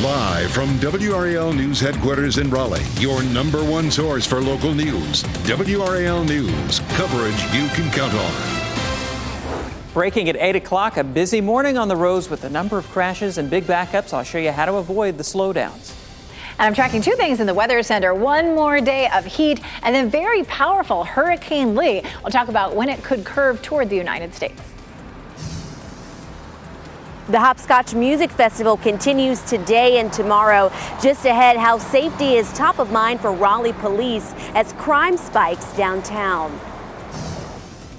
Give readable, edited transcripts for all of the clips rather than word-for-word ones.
Live from WRAL News Headquarters in Raleigh, your number one source for local news. WRAL News, coverage you can count on. Breaking at 8 o'clock, a busy morning on the roads with a number of crashes and big backups. I'll show you how to avoid the slowdowns. And I'm tracking two things in the Weather Center. One more day of heat and then very powerful Hurricane Lee. We'll talk about when it could curve toward the United States. The Hopscotch Music Festival continues today and tomorrow. Just ahead, how safety is top of mind for Raleigh police as crime spikes downtown.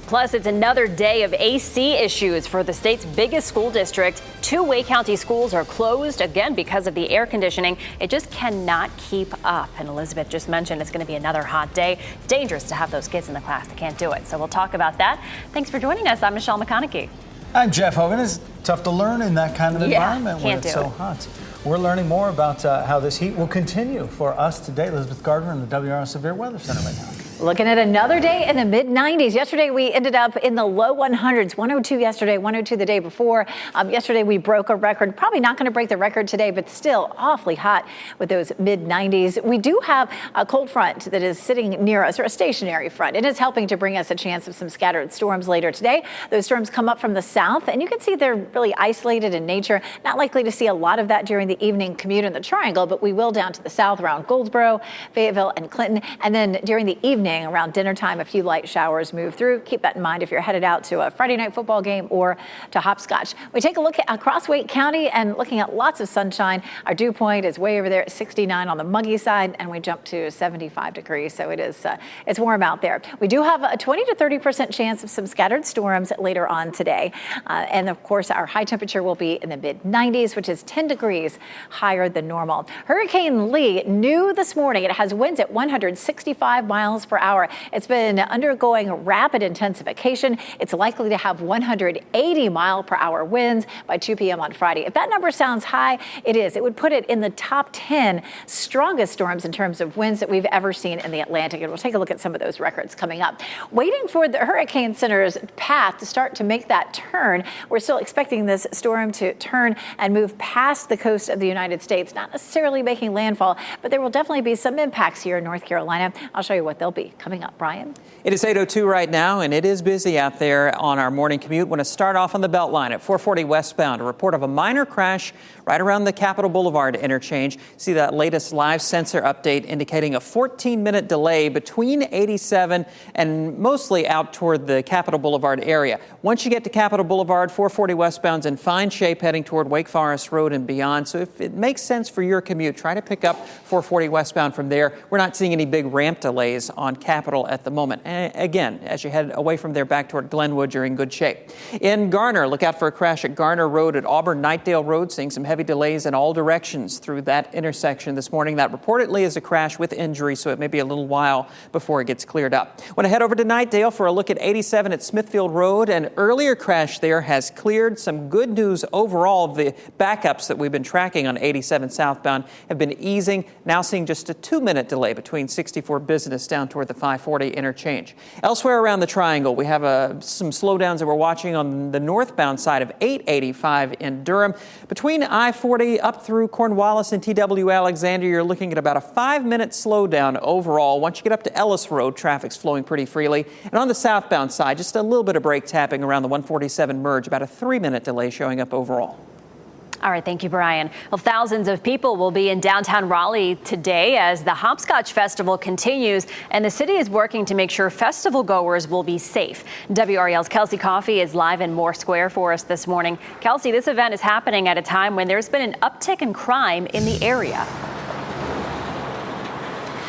Plus, it's another day of AC issues for the state's biggest school district. Two Wake County schools are closed again because of the air conditioning. It just cannot keep up. And Elizabeth just mentioned it's going to be another hot day. It's dangerous to have those kids in the class that can't do it. So we'll talk about that. Thanks for joining us. I'm Michelle McConaughey. I'm Jeff Hogan. It's tough to learn in that kind of environment when it's so hot. We're learning more about how this heat will continue for us today. Elizabeth Gardner in the WRAL Severe Weather Center right now. Looking at another day in the mid-90s. Yesterday, we ended up in the low 100s, 102 yesterday, 102 the day before. Yesterday, we broke a record. Probably not going to break the record today, but still awfully hot with those mid-90s. We do have a cold front that is sitting near us, or a stationary front. It is helping to bring us a chance of some scattered storms later today. Those storms come up from the south, and you can see they're really isolated in nature. Not likely to see a lot of that during the evening commute in the Triangle, but we will down to the south around Goldsboro, Fayetteville, and Clinton. And then during the evening, around dinner time, a few light showers move through. Keep that in mind if you're headed out to a Friday night football game or to Hopscotch. We take a look across Wake County and looking at lots of sunshine. Our dew point is way over there at 69 on the muggy side, and we jump to 75 degrees. So it is it's warm out there. We do have a 20 to 30% chance of some scattered storms later on today. And of course, our high temperature will be in the mid 90s, which is 10 degrees higher than normal. Hurricane Lee, new this morning, it has winds at 165 miles per hour. It's been undergoing rapid intensification. It's likely to have 180 mile per hour winds by 2 p.m. on Friday. If that number sounds high, it is. It would put it in the top 10 strongest storms in terms of winds that we've ever seen in the Atlantic. And we'll take a look at some of those records coming up. Waiting for the Hurricane Center's path to start to make that turn. We're still expecting this storm to turn and move past the coast of the United States, not necessarily making landfall, but there will definitely be some impacts here in North Carolina. I'll show you what they'll be coming up. Brian? It is 8:02 right now, and it is busy out there on our morning commute. Want to start off on the Beltline at 440 westbound. A report of a minor crash right around the Capitol Boulevard interchange. See that latest live sensor update indicating a 14-minute delay between 87 and mostly out toward the Capitol Boulevard area. Once you get to Capitol Boulevard, 440 westbound's in fine shape heading toward Wake Forest Road and beyond. So if it makes sense for your commute, try to pick up 440 westbound from there. We're not seeing any big ramp delays on Capitol at the moment. And again, as you head away from there back toward Glenwood, you're in good shape. In Garner, look out for a crash at Garner Road at Auburn-Knightdale Road, seeing some heavy delays in all directions through that intersection this morning. That reportedly is a crash with injury, so it may be a little while before it gets cleared up. Want to head over to Knightdale for a look at 87 at Smithfield Road. An earlier crash there has cleared. Some good news overall. The backups that we've been tracking on 87 southbound have been easing. Now seeing just a 2-minute delay between 64 Business down toward the 540 interchange. Elsewhere around the Triangle, we have some slowdowns that we're watching on the northbound side of 885 in Durham. Between I-40 up through Cornwallis and TW Alexander, you're looking at about a 5-minute slowdown overall. Once you get up to Ellis Road, traffic's flowing pretty freely. And on the southbound side, just a little bit of brake tapping around the 147 merge, about a 3-minute delay showing up overall. All right, thank you, Brian. Well, thousands of people will be in downtown Raleigh today as the Hopscotch Festival continues, and the city is working to make sure festival goers will be safe. WRAL's Kelsey Coffey is live in Moore Square for us this morning. Kelsey, this event is happening at a time when there's been an uptick in crime in the area.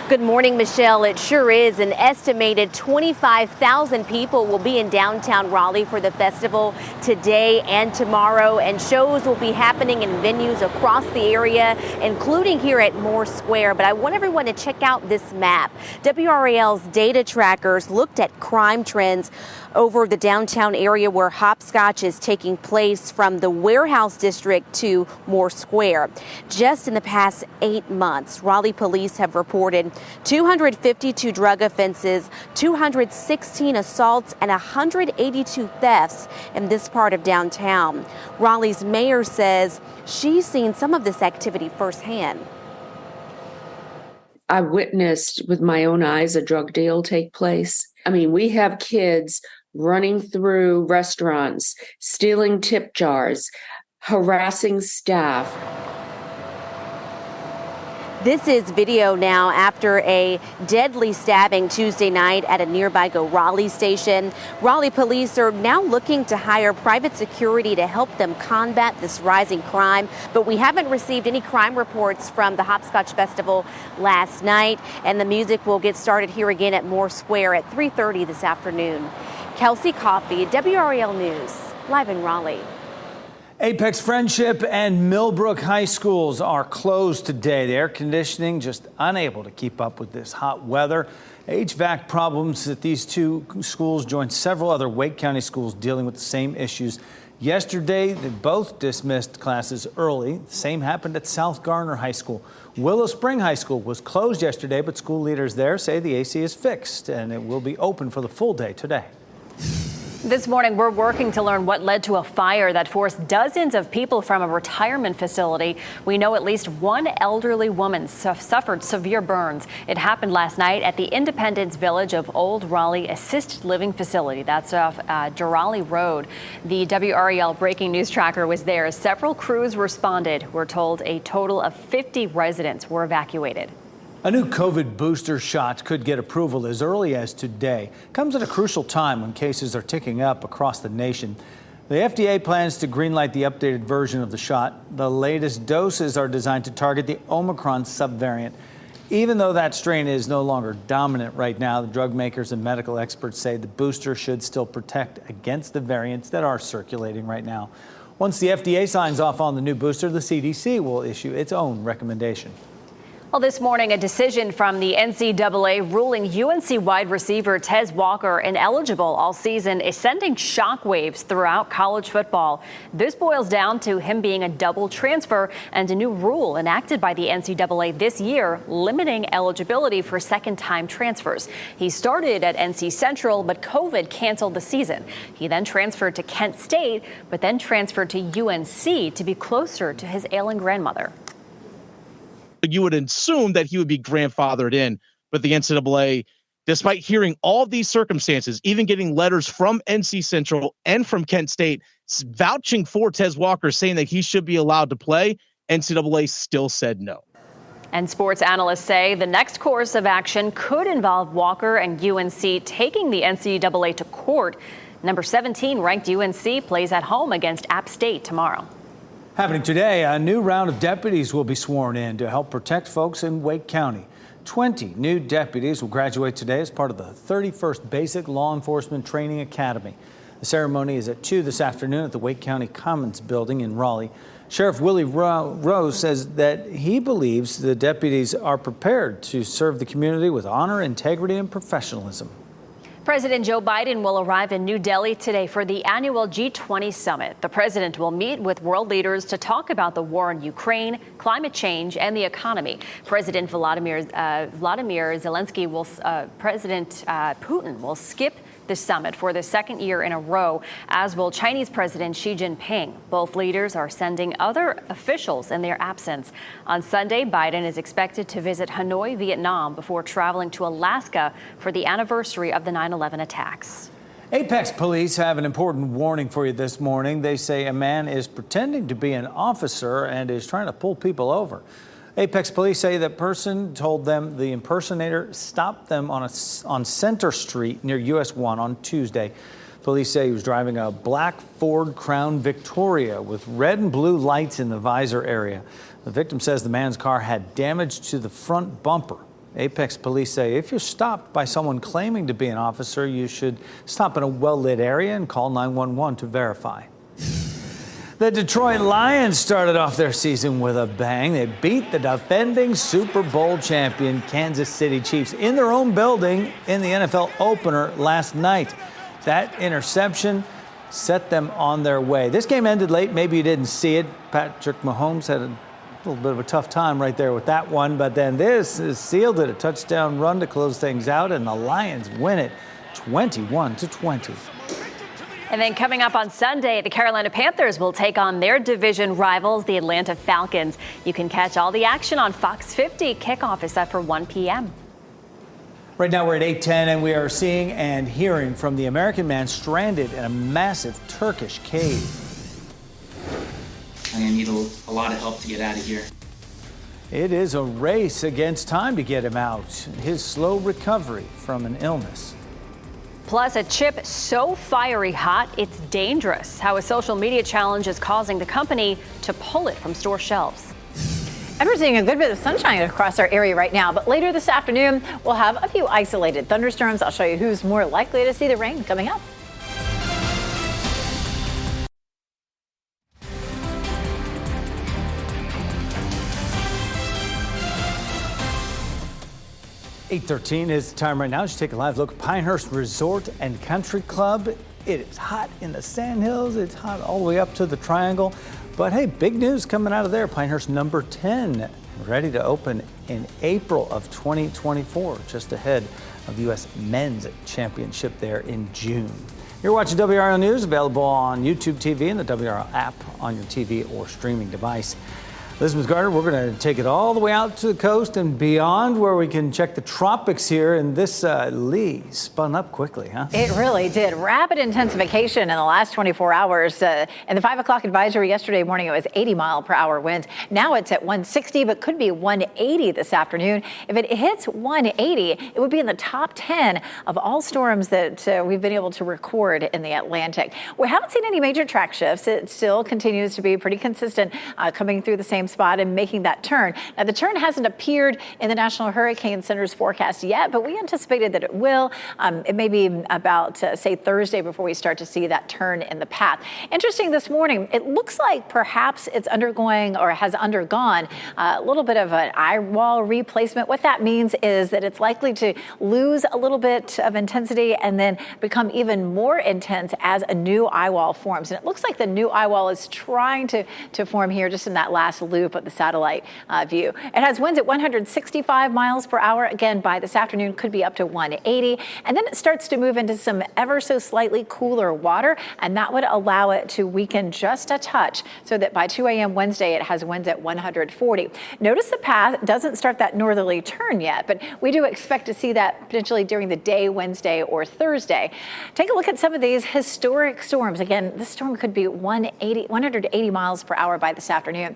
Good morning, Michelle. It sure is. An estimated 25,000 people will be in downtown Raleigh for the festival today and tomorrow, and shows will be happening in venues across the area, including here at Moore Square. But I want everyone to check out this map. WRAL's data trackers looked at crime trends over the downtown area where hopscotch is taking place from the Warehouse District to Moore Square. Just in the past 8 months, Raleigh police have reported 252 drug offenses, 216 assaults, and 182 thefts in this part of downtown. Raleigh's mayor says she's seen some of this activity firsthand. I witnessed with my own eyes a drug deal take place. I mean, we have kids running through restaurants, stealing tip jars, harassing staff. This is video now after a deadly stabbing Tuesday night at a nearby Raleigh station. Raleigh police are now looking to hire private security to help them combat this rising crime, but we haven't received any crime reports from the Hopscotch Festival last night, and the music will get started here again at Moore Square at 3:30 this afternoon. Kelsey Coffey, WRAL News, live in Raleigh. Apex Friendship and Millbrook High Schools are closed today. The air conditioning just unable to keep up with this hot weather. HVAC problems at these two schools join several other Wake County schools dealing with the same issues. Yesterday, they both dismissed classes early. The same happened at South Garner High School. Willow Spring High School was closed yesterday, but school leaders there say the AC is fixed and it will be open for the full day today. This morning, we're working to learn what led to a fire that forced dozens of people from a retirement facility. We know at least one elderly woman suffered severe burns. It happened last night at the Independence Village of Old Raleigh Assisted Living Facility. That's off Durrally Road. The WRAL breaking news tracker was there. Several crews responded. We're told a total of 50 residents were evacuated. A new COVID booster shot could get approval as early as today. Comes at a crucial time when cases are ticking up across the nation. The FDA plans to greenlight the updated version of the shot. The latest doses are designed to target the Omicron subvariant. Even though that strain is no longer dominant right now, the drug makers and medical experts say the booster should still protect against the variants that are circulating right now. Once the FDA signs off on the new booster, the CDC will issue its own recommendation. Well, this morning, a decision from the NCAA ruling UNC wide receiver Tez Walker ineligible all season is sending shockwaves throughout college football. This boils down to him being a double transfer and a new rule enacted by the NCAA this year limiting eligibility for second-time transfers. He started at NC Central, but COVID canceled the season. He then transferred to Kent State, but then transferred to UNC to be closer to his ailing grandmother. You would assume that he would be grandfathered in, but the NCAA, despite hearing all of these circumstances, even getting letters from NC Central and from Kent State vouching for Tez Walker, saying that he should be allowed to play, NCAA still said no. And sports analysts say the next course of action could involve Walker and UNC taking the NCAA to court. Number 17 ranked UNC plays at home against App State tomorrow. Happening today, a new round of deputies will be sworn in to help protect folks in Wake County. 20 new deputies will graduate today as part of the 31st Basic Law Enforcement Training Academy. The ceremony is at 2 this afternoon at the Wake County Commons building in Raleigh. Sheriff Willie Rose says that he believes the deputies are prepared to serve the community with honor, integrity, and professionalism. President Joe Biden will arrive in New Delhi today for the annual G20 summit. The president will meet with world leaders to talk about the war in Ukraine, climate change, and the economy. President Vladimir Zelensky President Putin will skip the summit for the second year in a row, as will Chinese President Xi Jinping. Both leaders are sending other officials in their absence. On Sunday, Biden is expected to visit Hanoi, Vietnam, before traveling to Alaska for the anniversary of the 9/11 attacks. Apex police have an important warning for you this morning. They say a man is pretending to be an officer and is trying to pull people over. Apex police say that person told them the impersonator stopped them on Center Street near US 1 on Tuesday. Police say he was driving a black Ford Crown Victoria with red and blue lights in the visor area. The victim says the man's car had damage to the front bumper. Apex police say if you're stopped by someone claiming to be an officer, you should stop in a well-lit area and call 911 to verify. The Detroit Lions started off their season with a bang. They beat the defending Super Bowl champion Kansas City Chiefs in their own building in the NFL opener last night. That interception set them on their way. This game ended late. Maybe you didn't see it. Patrick Mahomes had a little bit of a tough time right there with that one. But then this is sealed it, a touchdown run to close things out, and the Lions win it 21-20. And then coming up on Sunday, the Carolina Panthers will take on their division rivals, the Atlanta Falcons. You can catch all the action on Fox 50. Kickoff is set for 1 p.m. Right now we're at 8:10, and we are seeing and hearing from the American man stranded in a massive Turkish cave. I'm gonna need a lot of help to get out of here. It is a race against time to get him out. His slow recovery from an illness. Plus, a chip so fiery hot, it's dangerous. How a social media challenge is causing the company to pull it from store shelves. And we're seeing a good bit of sunshine across our area right now, but later this afternoon, we'll have a few isolated thunderstorms. I'll show you who's more likely to see the rain coming up. .13 is the time right now. Let's take a live look at Pinehurst Resort and Country Club. It is hot in the Sandhills. It's hot all the way up to the Triangle. But hey, big news coming out of there. Pinehurst number 10, ready to open in April of 2024, just ahead of the U.S. Men's Championship there in June. You're watching WRAL News, available on YouTube TV and the WRAL app on your TV or streaming device. Elizabeth Gardner, we're going to take it all the way out to the coast and beyond, where we can check the tropics here. And this Lee spun up quickly, huh? It really did. Rapid intensification in the last 24 hours. In the 5 o'clock advisory yesterday morning, it was 80-mile-per-hour winds. Now it's at 160, but could be 180 this afternoon. If it hits 180, it would be in the top 10 of all storms that we've been able to record in the Atlantic. We haven't seen any major track shifts. It still continues to be pretty consistent, coming through the same spot and making that turn. Now, the turn hasn't appeared in the National Hurricane Center's forecast yet, but we anticipated that it will. It may be about, say, Thursday before we start to see that turn in the path. Interesting this morning, it looks like perhaps it's undergoing or has undergone a little bit of an eye wall replacement. What that means is that it's likely to lose a little bit of intensity and then become even more intense as a new eye wall forms. And it looks like the new eye wall is trying to form here just in that last loop of the satellite view. It has winds at 165 miles per hour. Again, by this afternoon, could be up to 180. And then it starts to move into some ever so slightly cooler water, and that would allow it to weaken just a touch so that by 2 a.m. Wednesday, it has winds at 140. Notice the path doesn't start that northerly turn yet, but we do expect to see that potentially during the day, Wednesday or Thursday. Take a look at some of these historic storms. Again, this storm could be 180 miles per hour by this afternoon.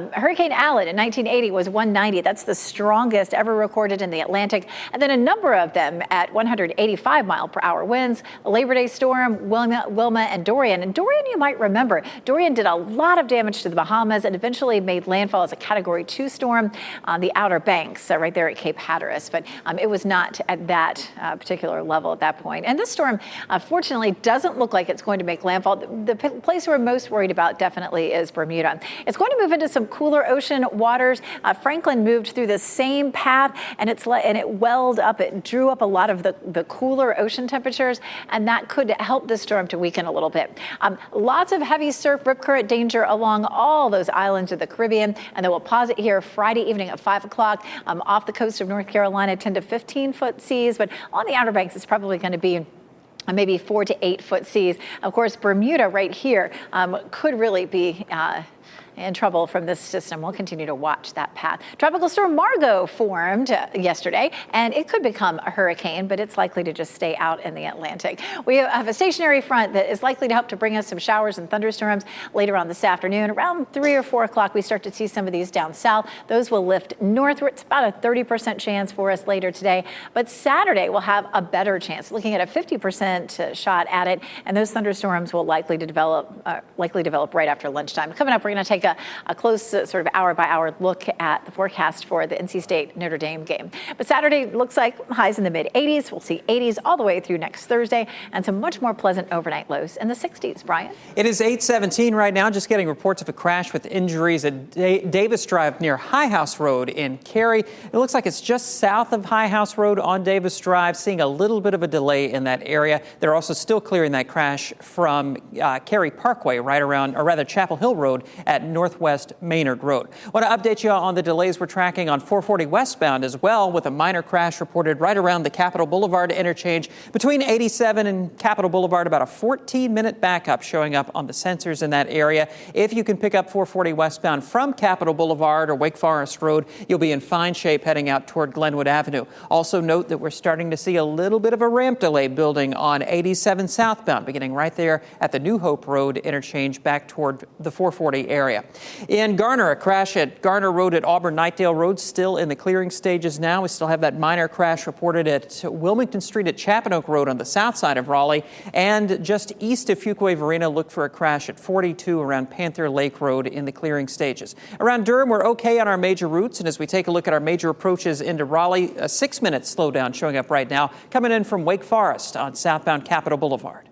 Hurricane Allen in 1980 was 190. That's the strongest ever recorded in the Atlantic. And then a number of them at 185 mile per hour winds. A Labor Day storm, Wilma and Dorian. And Dorian, you might remember, Dorian did a lot of damage to the Bahamas and eventually made landfall as a Category 2 storm on the Outer Banks, right there at Cape Hatteras. But it was not at that particular level at that point. And this storm, fortunately, doesn't look like it's going to make landfall. The place we're most worried about definitely is Bermuda. It's going to move into some cooler ocean waters. Franklin moved through the same path, and it welled up. It drew up a lot of the cooler ocean temperatures, and that could help this storm to weaken a little bit. Lots of heavy surf, rip current danger along all those islands of the Caribbean, and then we'll pause it here Friday evening at 5 o'clock off the coast of North Carolina, 10 to 15 foot seas, but on the Outer Banks, it's probably going to be maybe 4 to 8 foot seas. Of course, Bermuda right here could really be in trouble from this system. We'll continue to watch that path. Tropical storm Margot formed yesterday, and it could become a hurricane, but it's likely to just stay out in the Atlantic. We have a stationary front that is likely to help to bring us some showers and thunderstorms later on this afternoon. Around 3 or 4 o'clock, we start to see some of these down south. Those will lift northward. It's about a 30% chance for us later today, but Saturday we'll have a better chance, looking at a 50% shot at it, and those thunderstorms will likely develop right after lunchtime. Coming up, we're going to take a close sort of hour-by-hour look at the forecast for the NC State Notre Dame game. But Saturday looks like highs in the mid-80s. We'll see 80s all the way through next Thursday and some much more pleasant overnight lows in the 60s. Brian? It is 8:17 right now. Just getting reports of a crash with injuries at Davis Drive near High House Road in Cary. It looks like it's just south of High House Road on Davis Drive, seeing a little bit of a delay in that area. They're also still clearing that crash from Cary Parkway right around, or rather Chapel Hill Road at Northwest Maynard Road. I want to update you on the delays we're tracking on 440 westbound as well, with a minor crash reported right around the Capitol Boulevard interchange between 87 and Capitol Boulevard. About a 14-minute backup showing up on the sensors in that area. If you can pick up 440 westbound from Capitol Boulevard or Wake Forest Road, you'll be in fine shape heading out toward Glenwood Avenue. Also note that we're starting to see a little bit of a ramp delay building on 87 southbound, beginning right there at the New Hope Road interchange back toward the 440 area. In Garner, a crash at Garner Road at Auburn-Knightdale Road, still in the clearing stages now. We still have that minor crash reported at Wilmington Street at Chappanoak Road on the south side of Raleigh. And just east of Fuquay-Varina, look for a crash at 42 around Panther Lake Road in the clearing stages. Around Durham, we're okay on our major routes. And as we take a look at our major approaches into Raleigh, a 6-minute slowdown showing up right now, coming in from Wake Forest on southbound Capitol Boulevard.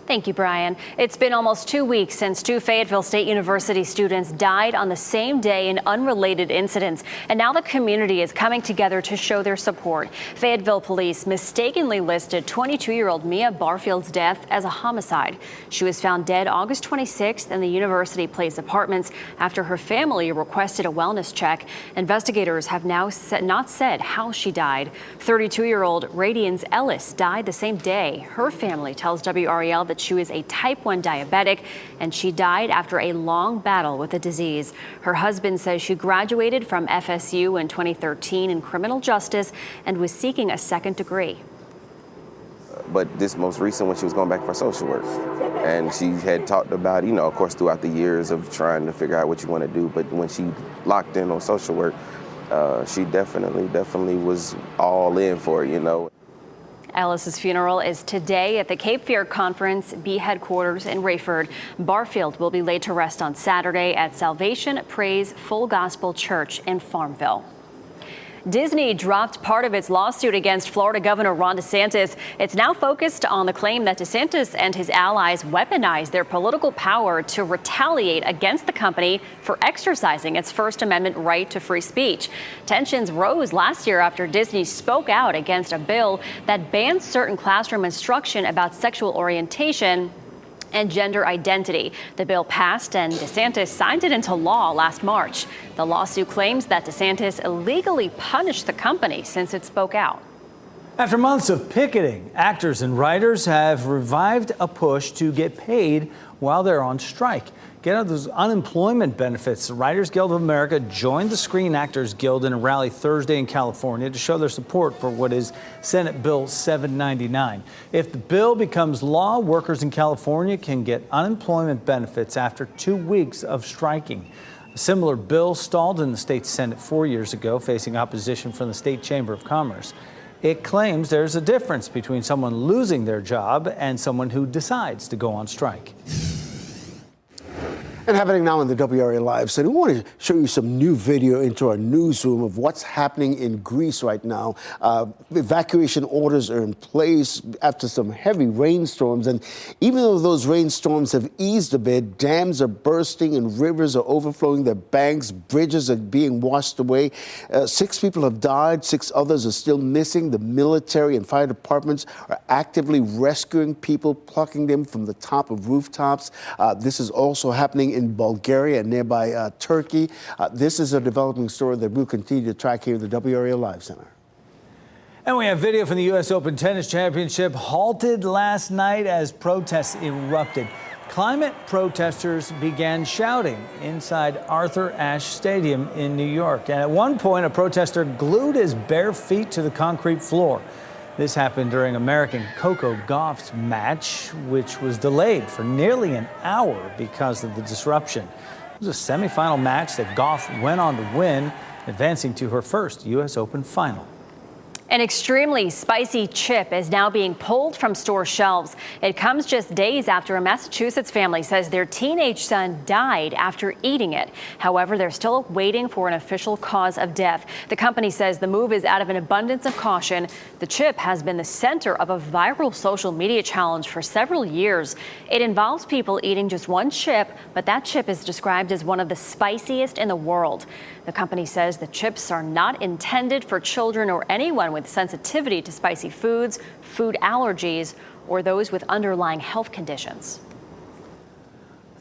Thank you, Brian. It's been almost 2 weeks since 2 Fayetteville State University students died on the same day in unrelated incidents, and now the community is coming together to show their support. Fayetteville police mistakenly listed 22-year-old Mia Barfield's death as a homicide. She was found dead August 26th in the University Place apartments after her family requested a wellness check. Investigators have now not said how she died. 32-year-old Radiance Ellis died the same day. Her family tells WRAL that she was a type 1 diabetic and she died after a long battle with the disease. Her husband says she graduated from FSU in 2013 in criminal justice and was seeking a second degree. But this most recent one, she was going back for social work. And she had talked about, of course, throughout the years of trying to figure out what you want to do. But when she locked in on social work, she definitely was all in for it, Ellis's funeral is today at the Cape Fear Conference B headquarters in Rayford. Barfield will be laid to rest on Saturday at Salvation Praise Full Gospel Church in Farmville. Disney dropped part of its lawsuit against Florida Governor Ron DeSantis. It's now focused on the claim that DeSantis and his allies weaponized their political power to retaliate against the company for exercising its First Amendment right to free speech. Tensions rose last year after Disney spoke out against a bill that bans certain classroom instruction about sexual orientation and gender identity. The bill passed and DeSantis signed it into law last March. The lawsuit claims that DeSantis illegally punished the company since it spoke out. After months of picketing, actors and writers have revived a push to get paid while they're on strike. Get out those unemployment benefits. The Writers Guild of America joined the Screen Actors Guild in a rally Thursday in California to show their support for what is Senate Bill 799. If the bill becomes law, workers in California can get unemployment benefits after 2 weeks of striking. A similar bill stalled in the state Senate 4 years ago, facing opposition from the State Chamber of Commerce. It claims there's a difference between someone losing their job and someone who decides to go on strike. And happening now in the WRAL Live Center, we want to show you some new video into our newsroom of what's happening in Greece right now. Evacuation orders are in place after some heavy rainstorms. And even though those rainstorms have eased a bit, dams are bursting and rivers are overflowing their banks. Bridges are being washed away. 6 people have died. 6 others are still missing. The military and fire departments are actively rescuing people, plucking them from the top of rooftops. This is also happening in Bulgaria and nearby Turkey. This is a developing story that we'll continue to track here at the WRAL Live Center. And we have video from the U.S. Open Tennis Championship halted last night as protests erupted. Climate protesters began shouting inside Arthur Ashe Stadium in New York. And at one point, a protester glued his bare feet to the concrete floor. This happened during American Coco Gauff's match, which was delayed for nearly an hour because of the disruption. It was a semifinal match that Gauff went on to win, advancing to her first U.S. Open final. An extremely spicy chip is now being pulled from store shelves. It comes just days after a Massachusetts family says their teenage son died after eating it. However, they're still waiting for an official cause of death. The company says the move is out of an abundance of caution. The chip has been the center of a viral social media challenge for several years. It involves people eating just one chip, but that chip is described as one of the spiciest in the world. The company says the chips are not intended for children or anyone with sensitivity to spicy foods, food allergies, or those with underlying health conditions.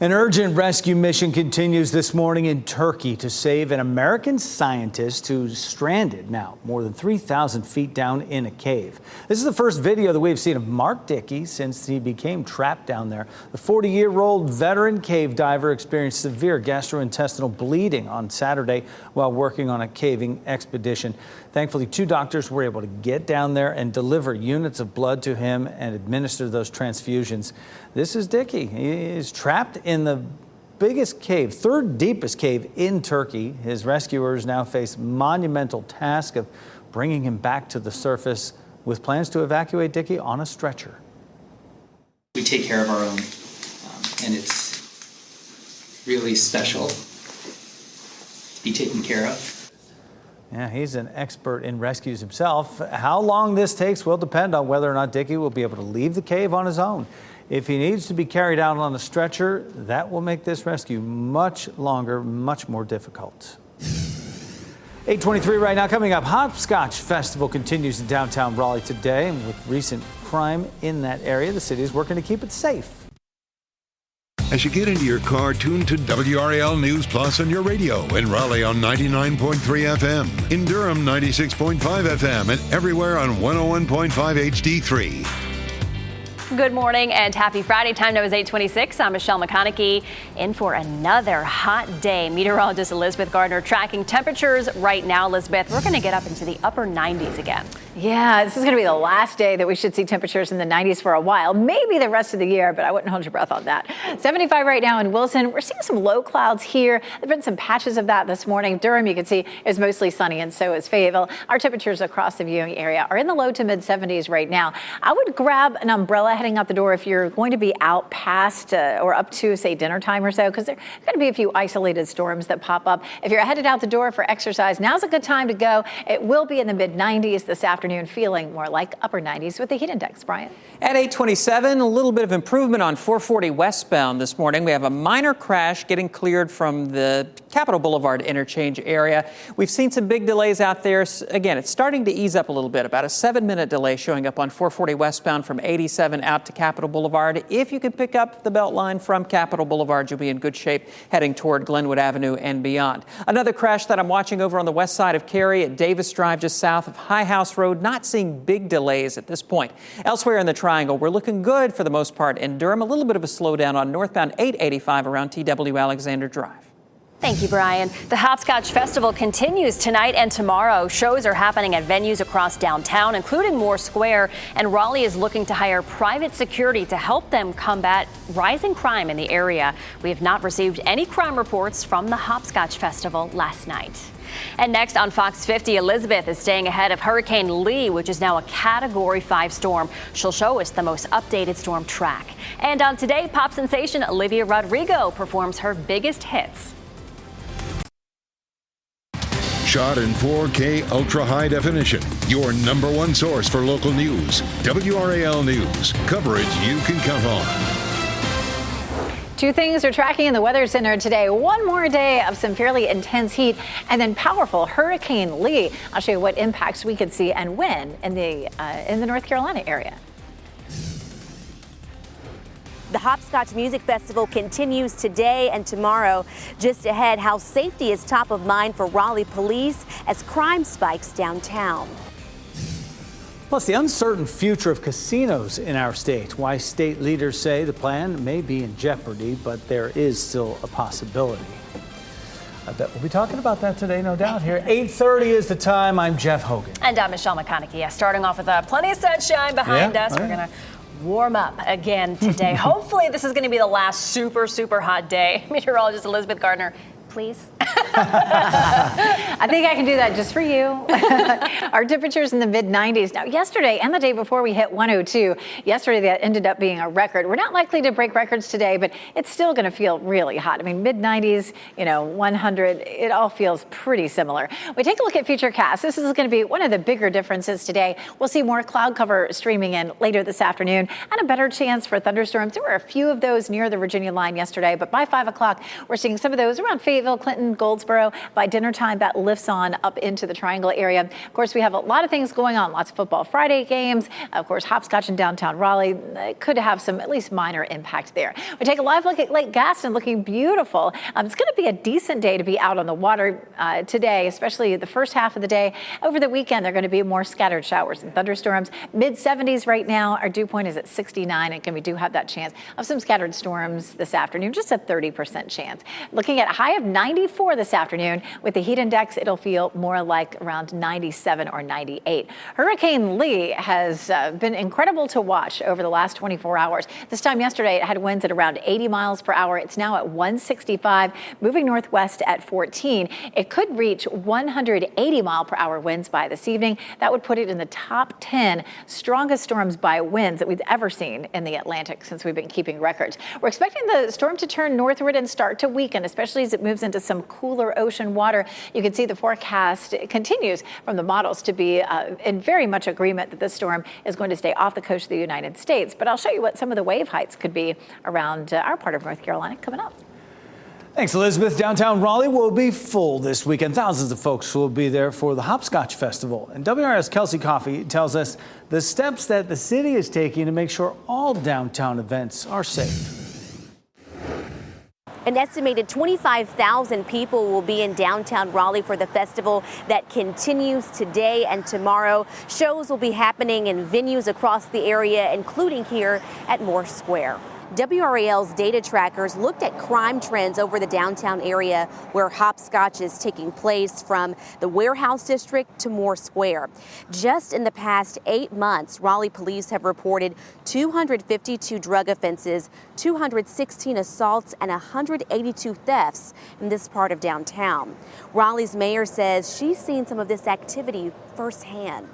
An urgent rescue mission continues this morning in Turkey to save an American scientist who's stranded now more than 3,000 feet down in a cave. This is the first video that we've seen of Mark Dickey since he became trapped down there. The 40-year-old veteran cave diver experienced severe gastrointestinal bleeding on Saturday while working on a caving expedition. Thankfully, 2 doctors were able to get down there and deliver units of blood to him and administer those transfusions. This is Dickey. He is trapped in the biggest cave, 3rd deepest cave in Turkey. His rescuers now face monumental task of bringing him back to the surface with plans to evacuate Dickey on a stretcher. We take care of our own, and it's really special to be taken care of. Yeah, he's an expert in rescues himself. How long this takes will depend on whether or not Dickey will be able to leave the cave on his own. If he needs to be carried out on a stretcher, that will make this rescue much longer, much more difficult. 8:23 right now. Coming up, Hopscotch Festival continues in downtown Raleigh today. And with recent crime in that area, the city is working to keep it safe. As you get into your car, tune to WRAL News Plus on your radio. In Raleigh on 99.3 FM. In Durham, 96.5 FM. And everywhere on 101.5 HD3. Good morning and happy Friday. Time now is 8:26. I'm Michelle McConaughey in for another hot day. Meteorologist Elizabeth Gardner tracking temperatures right now. Elizabeth, we're going to get up into the upper 90s again. Yeah, this is going to be the last day that we should see temperatures in the 90s for a while. Maybe the rest of the year, but I wouldn't hold your breath on that. 75 right now in Wilson. We're seeing some low clouds here. There have been some patches of that this morning. Durham, you can see, is mostly sunny, and so is Fayetteville. Our temperatures across the viewing area are in the low to mid 70s right now. I would grab an umbrella heading out the door if you're going to be out past or up to, say, dinner time or so, because there are going to be a few isolated storms that pop up. If you're headed out the door for exercise, now's a good time to go. It will be in the mid 90s this afternoon, feeling more like upper 90s with the heat index. Brian? At 8:27, a little bit of improvement on 440 westbound this morning. We have a minor crash getting cleared from the Capitol Boulevard interchange area. We've seen some big delays out there. Again, it's starting to ease up a little bit, about a 7-minute delay showing up on 440 westbound from 87 out to Capitol Boulevard. If you can pick up the belt line from Capitol Boulevard, you'll be in good shape heading toward Glenwood Avenue and beyond. Another crash that I'm watching over on the west side of Cary at Davis Drive, just south of High House Road. Not seeing big delays at this point. Elsewhere in the Triangle, we're looking good for the most part. In Durham, a little bit of a slowdown on northbound 885 around TW Alexander Drive. Thank you, Brian. The Hopscotch Festival continues tonight and tomorrow. Shows are happening at venues across downtown, including Moore Square, and Raleigh is looking to hire private security to help them combat rising crime in the area. We have not received any crime reports from the Hopscotch Festival last night. And next on Fox 50, Elizabeth is staying ahead of Hurricane Lee, which is now a Category 5 storm. She'll show us the most updated storm track. And on Today, pop sensation Olivia Rodrigo performs her biggest hits. Shot in 4K ultra high definition. Your number one source for local news. WRAL News. Coverage you can count on. 2 things we're tracking in the Weather Center today. One more day of some fairly intense heat, and then powerful Hurricane Lee. I'll show you what impacts we could see and when in the North Carolina area. The Hopscotch Music Festival continues today and tomorrow. Just ahead, how safety is top of mind for Raleigh police as crime spikes downtown. Plus, the uncertain future of casinos in our state. Why state leaders say the plan may be in jeopardy, but there is still a possibility. I bet we'll be talking about that today, no doubt. Here, 8:30 is the time. I'm Jeff Hogan. And I'm Michelle McConaughey. Yeah, starting off with plenty of sunshine behind us. We're going to warm up again today. Hopefully, this is going to be the last super hot day. Meteorologist Elizabeth Gardner, please. I think I can do that just for you. Our temperatures in the mid-90s. Now, yesterday and the day before we hit 102. Yesterday, that ended up being a record. We're not likely to break records today, but it's still going to feel really hot. I mean, mid-90s, 100, it all feels pretty similar. We take a look at futurecast. This is going to be one of the bigger differences today. We'll see more cloud cover streaming in later this afternoon and a better chance for thunderstorms. There were a few of those near the Virginia line yesterday, but by 5 o'clock, we're seeing some of those around Fayetteville, Clinton, Goldsboro. By dinner time, that lifts on up into the Triangle area. Of course, we have a lot of things going on. Lots of football Friday games. Of course, hopscotch in downtown Raleigh could have some at least minor impact there. We take a live look at Lake Gaston, looking beautiful. It's going to be a decent day to be out on the water today, especially the first half of the day. Over the weekend, there are going to be more scattered showers and thunderstorms. Mid-70s right now. Our dew point is at 69, and we do have that chance of some scattered storms this afternoon, just a 30% chance. Looking at a high of 94 this afternoon. With the heat index, it'll feel more like around 97 or 98. Hurricane Lee has been incredible to watch over the last 24 hours. This time yesterday, it had winds at around 80 miles per hour. It's now at 165, moving northwest at 14. It could reach 180 mile per hour winds by this evening. That would put it in the top 10 strongest storms by winds that we've ever seen in the Atlantic since we've been keeping records. We're expecting the storm to turn northward and start to weaken, especially as it moves into some cooler ocean water. You can see the forecast continues from the models to be in very much agreement that this storm is going to stay off the coast of the United States. But I'll show you what some of the wave heights could be around our part of North Carolina coming up. Thanks, Elizabeth. Downtown Raleigh will be full this weekend. Thousands of folks will be there for the Hopscotch Festival. And WRAL's Kelsey Coffey tells us the steps that the city is taking to make sure all downtown events are safe. An estimated 25,000 people will be in downtown Raleigh for the festival that continues today and tomorrow. Shows will be happening in venues across the area, including here at Moore Square. WRAL's data trackers looked at crime trends over the downtown area where hopscotch is taking place, from the Warehouse District to Moore Square. Just in the past 8 months, Raleigh police have reported 252 drug offenses, 216 assaults, and 182 thefts in this part of downtown. Raleigh's mayor says she's seen some of this activity firsthand.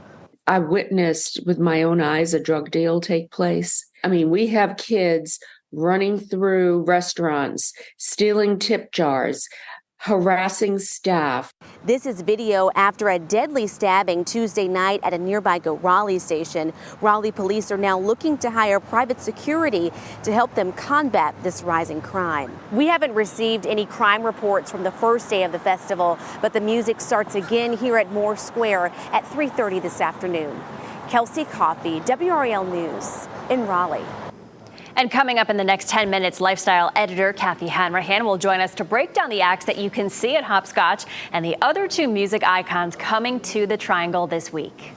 I witnessed with my own eyes a drug deal take place. I mean, we have kids running through restaurants, stealing tip jars, harassing staff. This is video after a deadly stabbing Tuesday night at a nearby Go Raleigh station. Raleigh police are now looking to hire private security to help them combat this rising crime. We haven't received any crime reports from the first day of the festival, but the music starts again here at Moore Square at 3:30 this afternoon. Kelsey Coffey, WRAL News in Raleigh. And coming up in the next 10 minutes, lifestyle editor Kathy Hanrahan will join us to break down the acts that you can see at Hopscotch and the other two music icons coming to the Triangle this week.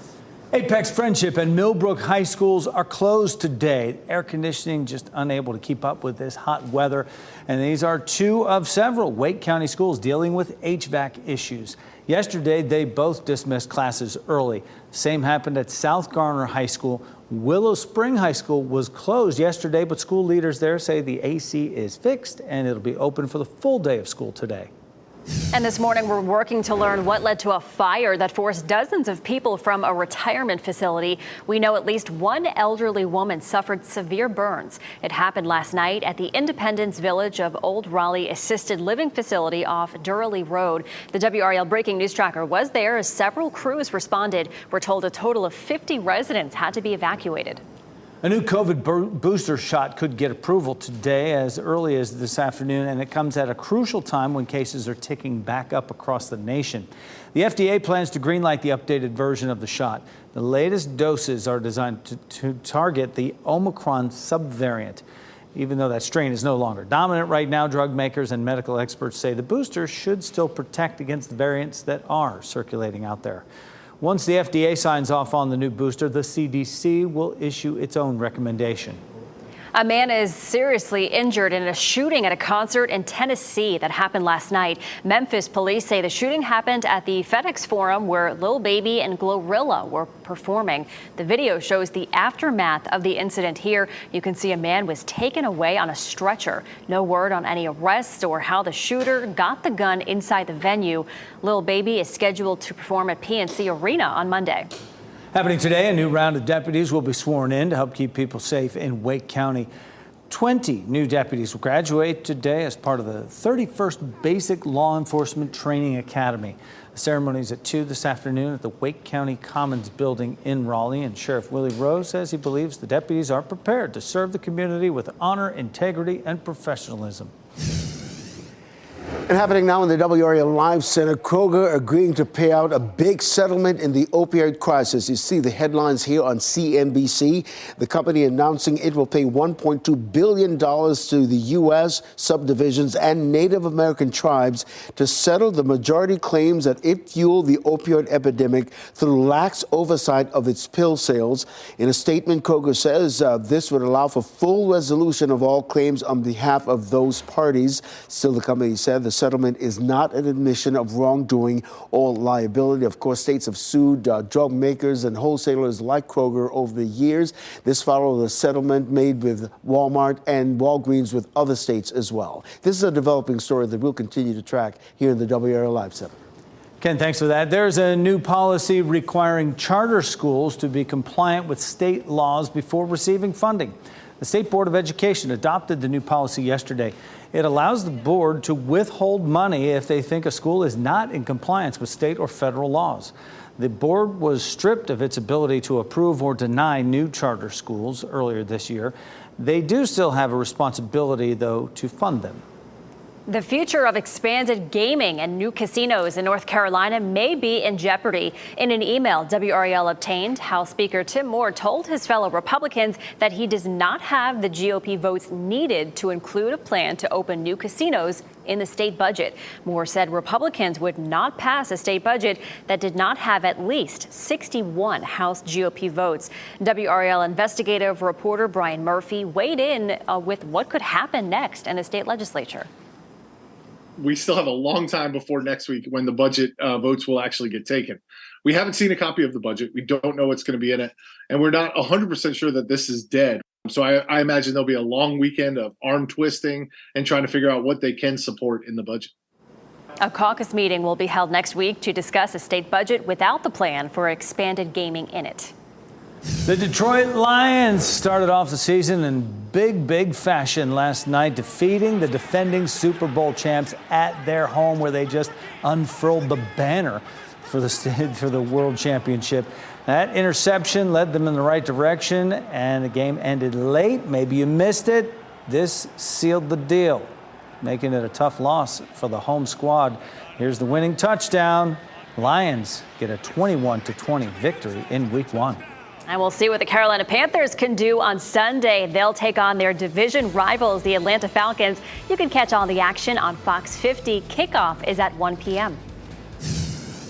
Apex Friendship and Millbrook High Schools are closed today. Air conditioning just unable to keep up with this hot weather. And these are two of several Wake County schools dealing with HVAC issues. Yesterday, they both dismissed classes early. Same happened at South Garner High School. Willow Spring High School was closed yesterday, but school leaders there say the AC is fixed and it'll be open for the full day of school today. And this morning, we're working to learn what led to a fire that forced dozens of people from a retirement facility. We know at least one elderly woman suffered severe burns. It happened last night at the Independence Village of Old Raleigh Assisted Living Facility off Durley Road. The WRAL Breaking News Tracker was there as several crews responded. We're told a total of 50 residents had to be evacuated. A new COVID booster shot could get approval today as early as this afternoon, and it comes at a crucial time when cases are ticking back up across the nation. The FDA plans to greenlight the updated version of the shot. The latest doses are designed to target the Omicron subvariant. Even though that strain is no longer dominant right now, drug makers and medical experts say the booster should still protect against the variants that are circulating out there. Once the FDA signs off on the new booster, the CDC will issue its own recommendation. A man is seriously injured in a shooting at a concert in Tennessee that happened last night. Memphis police say the shooting happened at the FedEx Forum where Lil Baby and Glorilla were performing. The video shows the aftermath of the incident here. You can see a man was taken away on a stretcher. No word on any arrests or how the shooter got the gun inside the venue. Lil Baby is scheduled to perform at PNC Arena on Monday. Happening today, a new round of deputies will be sworn in to help keep people safe in Wake County. 20 new deputies will graduate today as part of the 31st Basic Law Enforcement Training Academy. The ceremony is at 2 this afternoon at the Wake County Commons building in Raleigh, and Sheriff Willie Rose says he believes the deputies are prepared to serve the community with honor, integrity, and professionalism. And happening now in the WRAL Live Center, Kroger agreeing to pay out a big settlement in the opioid crisis. You see the headlines here on CNBC. The company announcing it will pay $1.2 billion to the U.S. subdivisions and Native American tribes to settle the majority claims that it fueled the opioid epidemic through lax oversight of its pill sales. In a statement, Kroger says this would allow for full resolution of all claims on behalf of those parties. Still, the company said the settlement is not an admission of wrongdoing or liability. Of course, states have sued drug makers and wholesalers like Kroger over the years. This follows a settlement made with Walmart and Walgreens with other states as well. This is a developing story that we'll continue to track here in the WRAL Live Center. Ken, thanks for that. There's a new policy requiring charter schools to be compliant with state laws before receiving funding. The State Board of Education adopted the new policy yesterday. It allows the board to withhold money if they think a school is not in compliance with state or federal laws. The board was stripped of its ability to approve or deny new charter schools earlier this year. They do still have a responsibility, though, to fund them. The future of expanded gaming and new casinos in North Carolina may be in jeopardy. In an email WRAL obtained, House Speaker Tim Moore told his fellow Republicans that he does not have the GOP votes needed to include a plan to open new casinos in the state budget. Moore said Republicans would not pass a state budget that did not have at least 61 House GOP votes. WRAL investigative reporter Brian Murphy weighed in with what could happen next in the state legislature. We still have a long time before next week when the budget votes will actually get taken. We haven't seen a copy of the budget. We don't know what's going to be in it. And we're not 100% sure that this is dead. So I imagine there'll be a long weekend of arm twisting and trying to figure out what they can support in the budget. A caucus meeting will be held next week to discuss a state budget without the plan for expanded gaming in it. The Detroit Lions started off the season in big fashion last night, defeating the defending Super Bowl champs at their home, where they just unfurled the banner for the World Championship. That interception led them in the right direction, and the game ended late. Maybe you missed it. This sealed the deal, making it a tough loss for the home squad. Here's the winning touchdown. Lions get a 21-20 victory in Week 1. And we'll see what the Carolina Panthers can do on Sunday. They'll take on their division rivals, the Atlanta Falcons. You can catch all the action on Fox 50. Kickoff is at 1 p.m.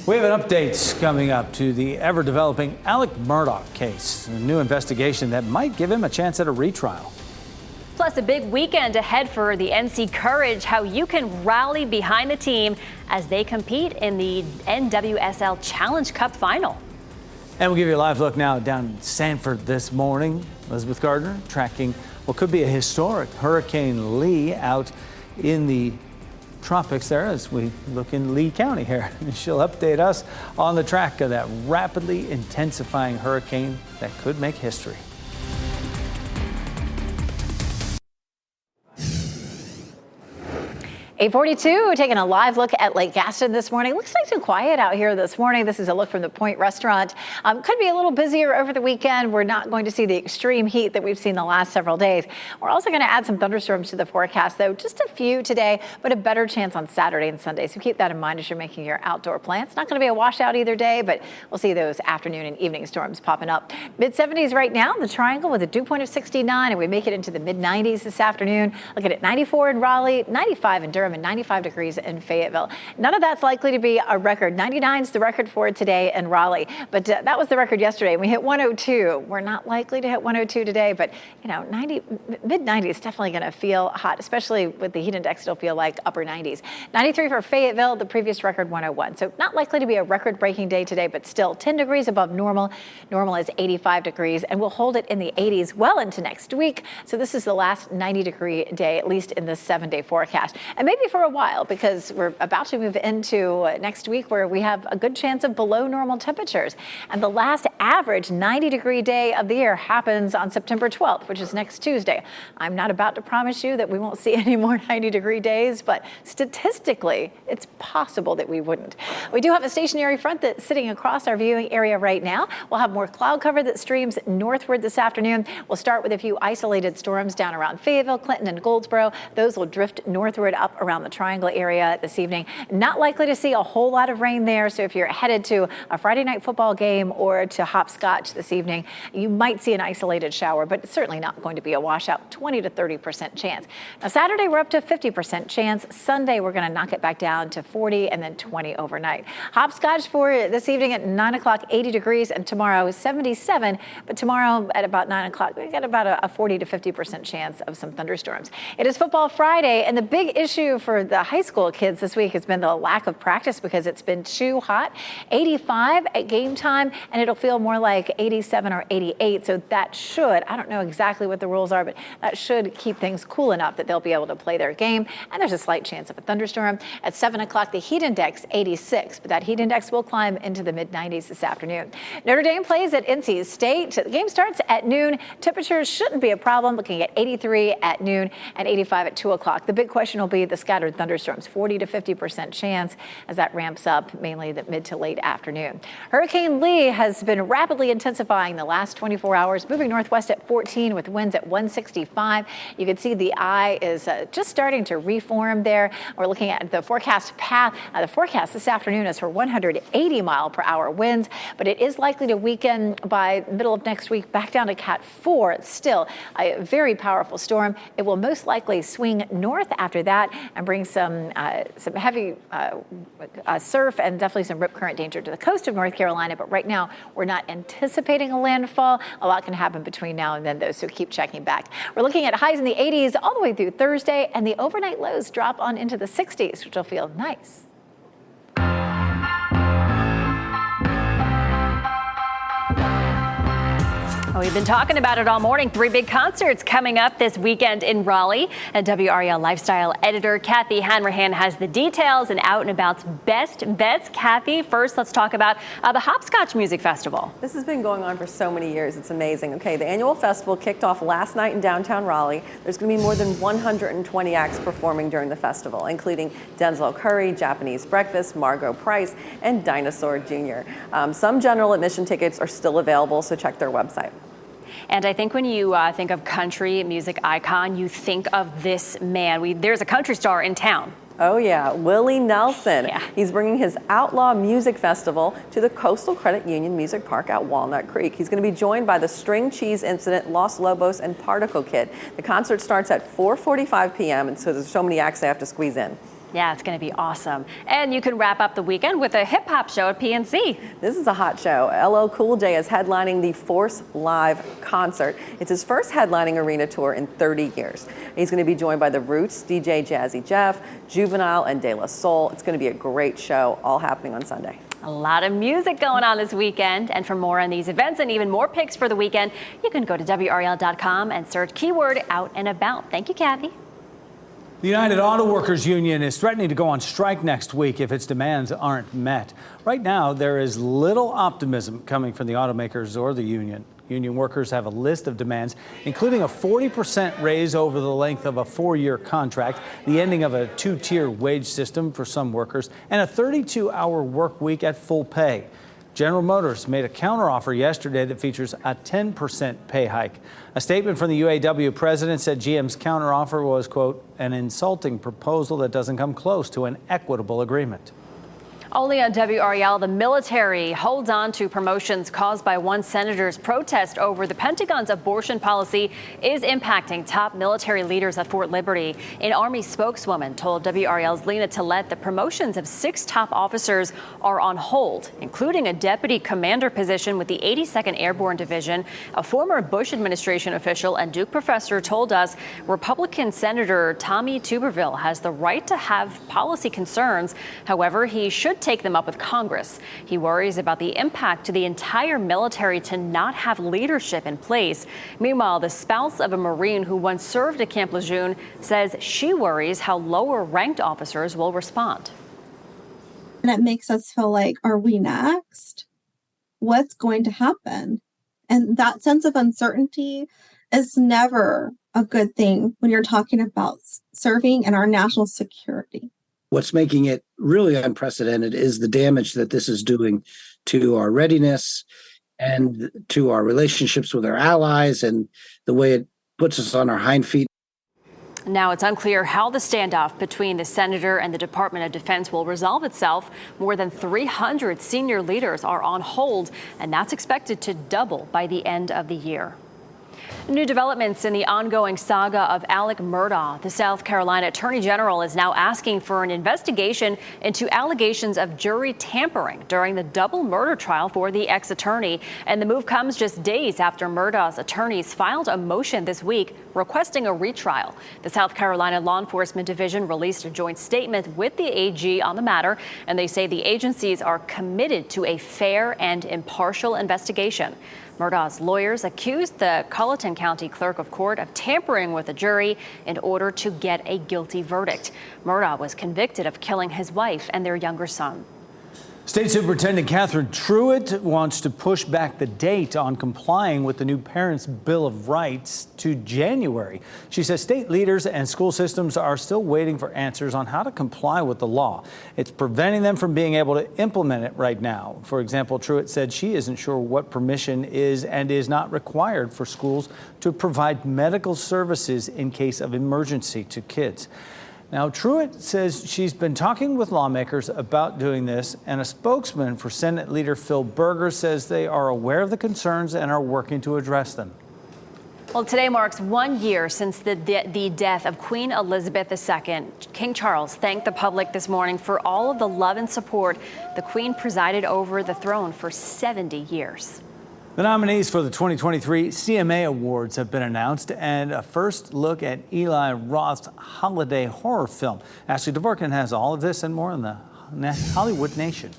We have an update coming up to the ever-developing Alec Murdaugh case, a new investigation that might give him a chance at a retrial. Plus, a big weekend ahead for the NC Courage, how you can rally behind the team as they compete in the NWSL Challenge Cup final. And we'll give you a live look now down in Sanford this morning. Elizabeth Gardner tracking what could be a historic Hurricane Lee out in the tropics there as we look in Lee County here. She'll update us on the track of that rapidly intensifying hurricane that could make history. 8:42, taking a live look at Lake Gaston this morning. Looks nice and quiet out here this morning. This is a look from the Point Restaurant. Could be a little busier over the weekend. We're not going to see the extreme heat that we've seen the last several days. We're also going to add some thunderstorms to the forecast, though. Just a few today, but a better chance on Saturday and Sunday. So keep that in mind as you're making your outdoor plans. Not going to be a washout either day, but we'll see those afternoon and evening storms popping up. Mid-70s right now, the Triangle with a dew point of 69, and we make it into the mid-90s this afternoon. Looking at 94 in Raleigh, 95 in Durham, Durham and 95 degrees in Fayetteville. None of that's likely to be a record. 99 is the record for today in Raleigh, but that was the record yesterday. We hit 102. We're not likely to hit 102 today, but mid-90s definitely going to feel hot, especially with the heat index. It'll feel like upper 90s. 93 for Fayetteville, the previous record 101. So not likely to be a record-breaking day today, but still 10 degrees above normal. Normal is 85 degrees, and we'll hold it in the 80s well into next week. So this is the last 90-degree day, at least in the 7-day forecast. And maybe for a while, because we're about to move into next week where we have a good chance of below normal temperatures. And the last average 90-degree day of the year happens on September 12th, which is next Tuesday. I'm not about to promise you that we won't see any more 90-degree days, but statistically, it's possible that we wouldn't. We do have a stationary front that's sitting across our viewing area right now. We'll have more cloud cover that streams northward this afternoon. We'll start with a few isolated storms down around Fayetteville, Clinton, and Goldsboro. Those will drift northward up around the Triangle area this evening. Not likely to see a whole lot of rain there, so if you're headed to a Friday night football game or to hopscotch this evening, you might see an isolated shower, but it's certainly not going to be a washout. 20 to 30% chance. Now, Saturday, we're up to 50% chance. Sunday, we're going to knock it back down to 40 and then 20 overnight. Hopscotch for this evening at 9 o'clock, 80 degrees, and tomorrow is 77. But tomorrow at about 9 o'clock, we got about a 40 to 50% chance of some thunderstorms. It is Football Friday, and the big issue for the high school kids this week has been the lack of practice because it's been too hot. 85 at game time, and it'll feel more like 87 or 88. So that should, I don't know exactly what the rules are, but that should keep things cool enough that they'll be able to play their game. And there's a slight chance of a thunderstorm. At 7 o'clock, the heat index 86, but that heat index will climb into the mid-90s this afternoon. Notre Dame plays at NC State. The game starts at noon. Temperatures shouldn't be a problem, looking at 83 at noon and 85 at 2 o'clock. The big question will be the scattered thunderstorms, 40 to 50% chance as that ramps up mainly the mid to late afternoon. Hurricane Lee has been rapidly intensifying the last 24 hours, moving northwest at 14 with winds at 165. You can see the eye is just starting to reform there. We're looking at the forecast path. The forecast this afternoon is for 180 mile per hour winds, but it is likely to weaken by middle of next week back down to Cat 4. It's still a very powerful storm. It will most likely swing north after that and bring some heavy surf and definitely some rip current danger to the coast of North Carolina. But right now, we're not anticipating a landfall. A lot can happen between now and then, though, so keep checking back. We're looking at highs in the 80s all the way through Thursday, and the overnight lows drop on into the 60s, which will feel nice. We've been talking about it all morning. 3 big concerts coming up this weekend in Raleigh. And WRAL lifestyle editor Kathy Hanrahan has the details and Out and About's best bets. Kathy, first let's talk about the Hopscotch Music Festival. This has been going on for so many years. It's amazing. Okay, the annual festival kicked off last night in downtown Raleigh. There's going to be more than 120 acts performing during the festival, including Denzel Curry, Japanese Breakfast, Margot Price, and Dinosaur Jr. Some general admission tickets are still available, so check their website. And I think when you think of country music icon, you think of this man. There's a country star in town. Oh yeah, Willie Nelson. Yeah. He's bringing his Outlaw Music Festival to the Coastal Credit Union Music Park at Walnut Creek. He's going to be joined by the String Cheese Incident, Los Lobos, and Particle Kid. The concert starts at 4:45 p.m. and so there's so many acts they have to squeeze in. Yeah, it's going to be awesome. And you can wrap up the weekend with a hip-hop show at PNC. This is a hot show. LL Cool J is headlining the Force Live concert. It's his first headlining arena tour in 30 years. He's going to be joined by The Roots, DJ Jazzy Jeff, Juvenile, and De La Soul. It's going to be a great show, all happening on Sunday. A lot of music going on this weekend. And for more on these events and even more picks for the weekend, you can go to WRAL.com and search keyword Out and About. Thank you, Kathy. The United Auto Workers Union is threatening to go on strike next week if its demands aren't met. Right now, there is little optimism coming from the automakers or the union. Union workers have a list of demands, including a 40% raise over the length of a 4-year contract, the ending of a 2-tier wage system for some workers, and a 32-hour work week at full pay. General Motors made a counteroffer yesterday that features a 10% pay hike. A statement from the UAW president said GM's counteroffer was, quote, an insulting proposal that doesn't come close to an equitable agreement. Only on WRAL, the military holds on to promotions caused by one senator's protest over the Pentagon's abortion policy is impacting top military leaders at Fort Liberty. An Army spokeswoman told WRAL's Lena Tillett the promotions of 6 top officers are on hold, including a deputy commander position with the 82nd Airborne Division. A former Bush administration official and Duke professor told us Republican Senator Tommy Tuberville has the right to have policy concerns. However, he should take them up with Congress. He worries about the impact to the entire military to not have leadership in place. Meanwhile, the spouse of a Marine who once served at Camp Lejeune says she worries how lower ranked officers will respond. And it makes us feel like, are we next? What's going to happen? And that sense of uncertainty is never a good thing when you're talking about serving and our national security. What's making it really unprecedented is the damage that this is doing to our readiness and to our relationships with our allies and the way it puts us on our hind feet. Now it's unclear how the standoff between the senator and the Department of Defense will resolve itself. More than 300 senior leaders are on hold, and that's expected to double by the end of the year. New developments in the ongoing saga of Alec Murdaugh. The South Carolina Attorney General is now asking for an investigation into allegations of jury tampering during the double murder trial for the ex-attorney. And the move comes just days after Murdaugh's attorneys filed a motion this week requesting a retrial. The South Carolina Law Enforcement Division released a joint statement with the AG on the matter, and they say the agencies are committed to a fair and impartial investigation. Murdaugh's lawyers accused the Colleton County Clerk of Court of tampering with the jury in order to get a guilty verdict. Murdaugh was convicted of killing his wife and their younger son. State Superintendent Catherine Truitt wants to push back the date on complying with the new Parents' Bill of Rights to January. She says state leaders and school systems are still waiting for answers on how to comply with the law. It's preventing them from being able to implement it right now. For example, Truitt said she isn't sure what permission is and is not required for schools to provide medical services in case of emergency to kids. Now, Truitt says she's been talking with lawmakers about doing this, and a spokesman for Senate Leader Phil Berger says they are aware of the concerns and are working to address them. Well, today marks 1 year since the death of Queen Elizabeth II. King Charles thanked the public this morning for all of the love and support. The Queen presided over the throne for 70 years. The nominees for the 2023 CMA Awards have been announced, and a first look at Eli Roth's holiday horror film. Ashley Dvorkin has all of this and more in the Hollywood Nation.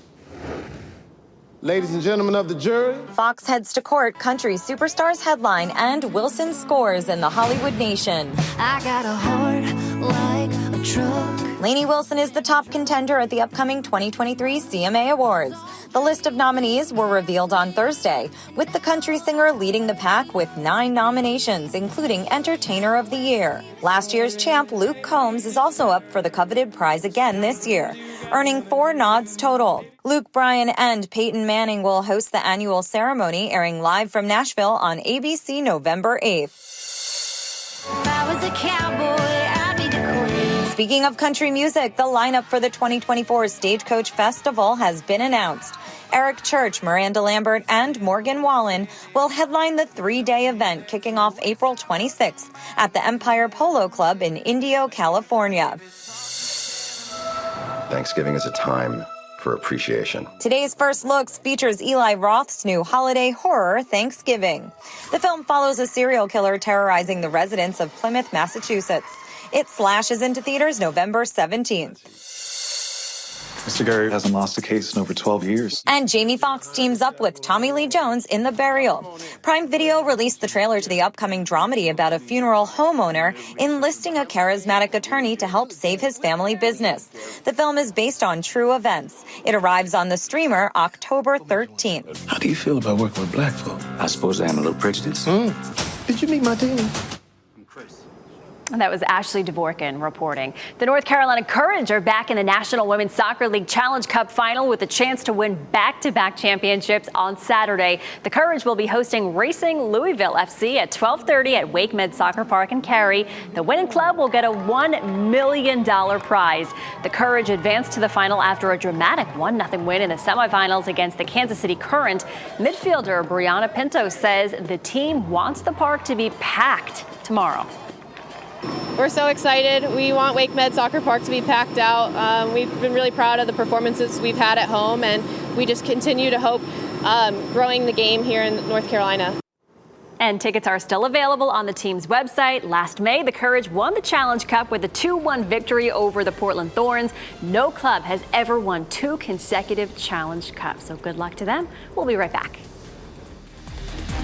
Ladies and gentlemen of the jury. Fox heads to court, country superstars headline, and Wilson scores in the Hollywood Nation. I got a heart like a truck. Lainey Wilson is the top contender at the upcoming 2023 CMA Awards. The list of nominees were revealed on Thursday, with the country singer leading the pack with 9 nominations, including Entertainer of the Year. Last year's champ Luke Combs is also up for the coveted prize again this year, earning 4 nods total. Luke Bryan and Peyton Manning will host the annual ceremony, airing live from Nashville on ABC November 8th. If I was a cowboy, I'd be the queen. Speaking of country music, the lineup for the 2024 Stagecoach Festival has been announced. Eric Church, Miranda Lambert, and Morgan Wallen will headline the 3-day event kicking off April 26th at the Empire Polo Club in Indio, California. Thanksgiving is a time for appreciation. Today's First Looks features Eli Roth's new holiday horror, Thanksgiving. The film follows a serial killer terrorizing the residents of Plymouth, Massachusetts. It slashes into theaters November 17th. Mr. Gary hasn't lost a case in over 12 years. And Jamie Foxx teams up with Tommy Lee Jones in The Burial. Prime Video released the trailer to the upcoming dramedy about a funeral homeowner enlisting a charismatic attorney to help save his family business. The film is based on true events. It arrives on the streamer October 13th. How do you feel about working with black folk? I suppose I am a little prejudiced. Did you meet my team? That was Ashley Dvorkin reporting. The North Carolina Courage are back in the National Women's Soccer League Challenge Cup final with a chance to win back-to-back championships on Saturday. The Courage will be hosting Racing Louisville FC at 12:30 at Wake Med Soccer Park in Cary. The winning club will get a $1 million prize. The Courage advanced to the final after a dramatic 1-0 win in the semifinals against the Kansas City Current. Midfielder Brianna Pinto says the team wants the park to be packed tomorrow. We're so excited. We want Wake Med Soccer Park to be packed out. We've been really proud of the performances we've had at home, and we just continue to hope growing the game here in North Carolina. And tickets are still available on the team's website. Last May, the Courage won the Challenge Cup with a 2-1 victory over the Portland Thorns. No club has ever won 2 consecutive Challenge Cups, so good luck to them. We'll be right back.